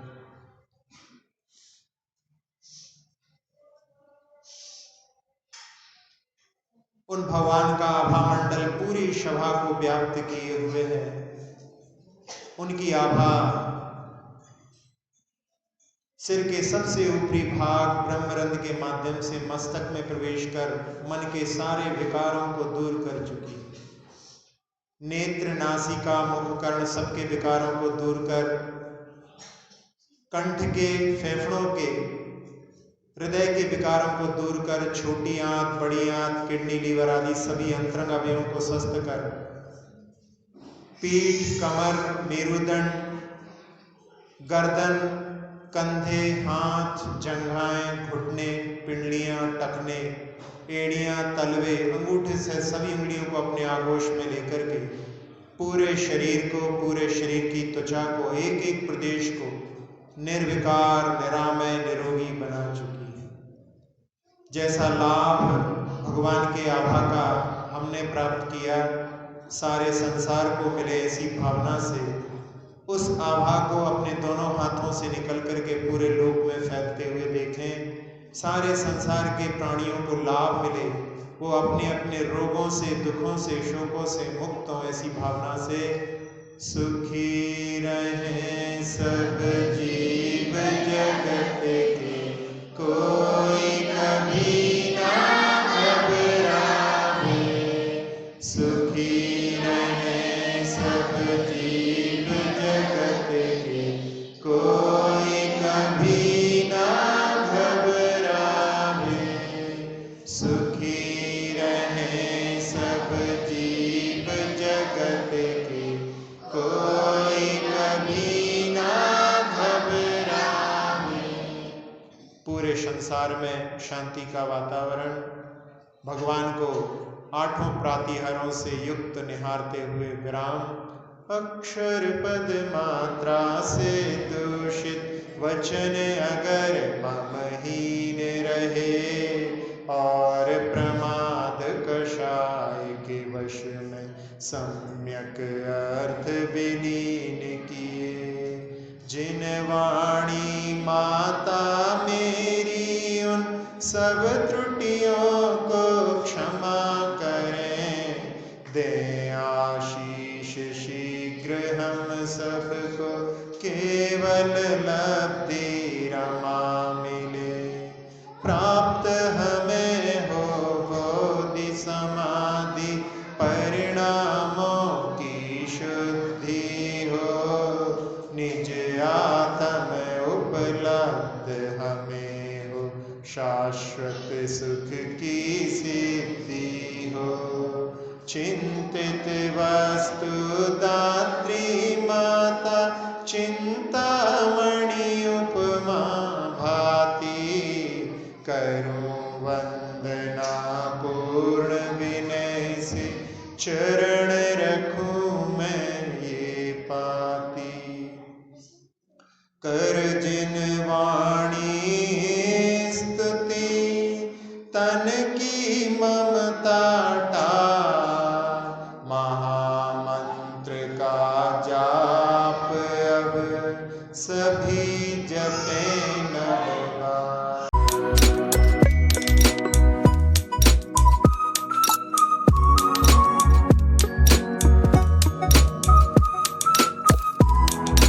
उन भगवान का आभा मंडल पूरी सभा को व्याप्त किए हुए है। उनकी आभा सिर के सबसे ऊपरी भाग ब्रह्मरंध्र के माध्यम से मस्तक में प्रवेश कर मन के सारे विकारों को दूर कर चुकी। नेत्र, नासिका, मुख, कर्ण सबके विकारों को दूर कर कंठ के, फेफड़ों के, हृदय के विकारों को दूर कर छोटी आंत, बड़ी आंत, किडनी, लीवर आदि सभी अंतरंग अवयवों को स्वस्थ कर पीठ, कमर, मेरुदंड, गर्दन, कंधे, हाथ, जंघाएं, घुटने, पिंडलियां, टखने, एड़ियां, तलवे, अंगूठे से सभी उंगलियों को अपने आगोश में लेकर के पूरे शरीर को, पूरे शरीर की त्वचा को, एक एक प्रदेश को निर्विकार, निरामय, निरोगी बना चुकी है। जैसा लाभ भगवान के आभा का हमने प्राप्त किया, सारे संसार को मिले, ऐसी भावना से उस आभा को अपने दोनों हाथों से निकल करके पूरे लोक में फैलते हुए देखें। सारे संसार के प्राणियों को लाभ मिले, वो अपने अपने रोगों से, दुखों से, शोकों से मुक्त हों, ऐसी भावना से सुखी रहें सब जीव जगत के, कोई कभी ना घबराए। सुखी रहें सब जीव जगत के, कोई कभी ना घबराए। सुखी रहें सब जीव जगत के, कोई कभी ना घबराए। पूरे संसार में शांति का वातावरण, भगवान को 8 प्रातिहारों से युक्त निहारते हुए विराम। अक्षर पद मात्रा से दूषित वचन अगर ममहीन रहे, और प्रमाद कषाय के वश में सम्यक अर्थ विलीन किए। जिन वाणी माता मेरी उन सब त्रुटियों को क्षमा करें, दे आशीष शीघ्र हम सबको केवल लब्धि रमा मिले। प्राप्त हमें हो बोधि समाधि परिणामों की शुद्धि हो, निज आत्म उपलब्ध हमें हो, शाश्वत सुख की सिद्धि हो। चिंतित वस्तु दात्री माता, चिंतामणि उपमा भाति, करूं वंदना पूर्ण विनय से, चरण रखूं मैं ये पाती। कर जिन वाणी स्तुति, तन की ममता